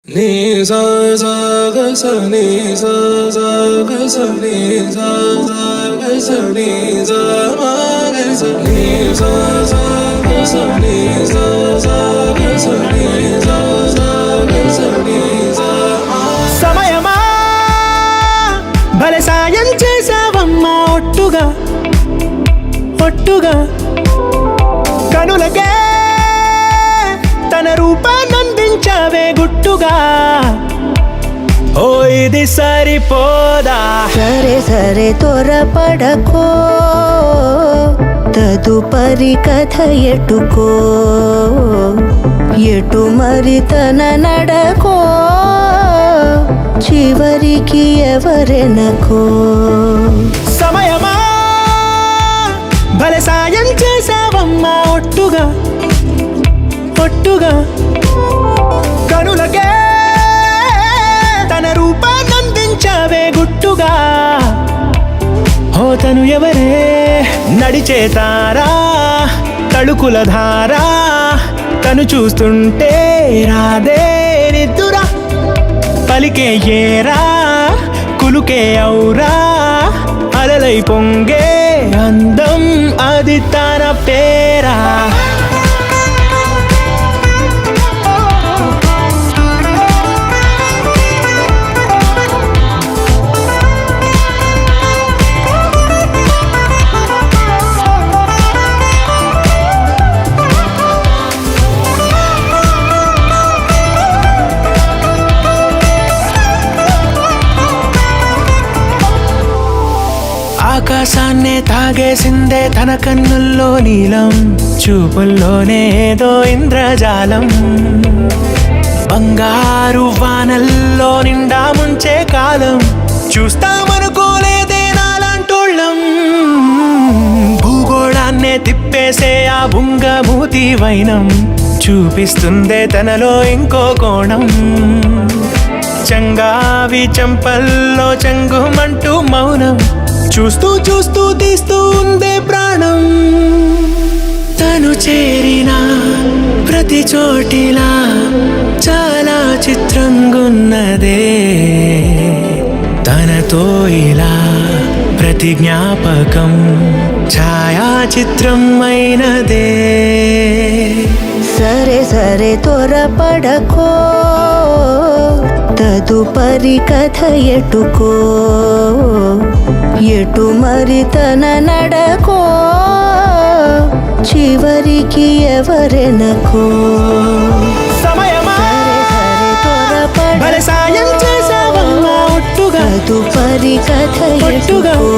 Ni sa sa ga sa ni sa sa ga sa ni sa sa ga sa ni sa ma ga sa ni sa sa ga sa ni sa sa ga sa ni sa sa ga sa ni sa ma సమయమా భలే సాయం చేసావమ్మా ఒట్టుగా ఒట్టుగా కనులకే తన రూపాన్నందించావే గుట్టుగా ఓ ఇది సరిపోదా సరే సరే త్వరపడకో తదుపరి కథ ఎటుకో ఎటు మరి తన నడకో చివరికి ఎవరెనకో సమయమా భలే సాయం చేసావమ్మా ఒట్టుగా ఒట్టుగా కనులకే తన రూపాన్నందించావే గుట్టుగా ఓ తను ఎవరే నడిచే తారా తళుకుల ధారా తను చూస్తుంటే రాదే నిద్దురా పలికే ఏరా కులుకే ఔరా అలలై పొంగే అందం అది తన పేరా ఆకాశాన్నే తాగేసిందే తన కన్నుల్లో నీలం చూపుల్లోనే ఏదో ఇంద్రజాలం బంగారు వానల్లో నిండా ముంచే కాలం చూస్తామనుకోలేదే నాలాంటోళ్ళం భూగోళాన్నే తిప్పేసే ఆ బుంగమూతి వైనం చూపిస్తుందే తనలో ఇంకో కోణం చంగావి చంపల్లో చంగుమంటూ మౌనం చూస్తూ చూస్తూ తీస్తూ ఉందే ప్రాణం తను చేరిన ప్రతి చోటిలా చాలా చిత్రంగున్నదే తనతో ఇలా ప్రతి జ్ఞాపకం ఛాయాచిత్రం అయినదే సరే సరే త్వరపడకో తదుపరి కథ ఎటుకో ఎటు మరి తన నడకో చివరికి ఎవరెనకో సమయమా భలే సాయం చేసావమ్మా ఒట్టుగా తదుపరి కథ ఒట్టుగా ఎటుకో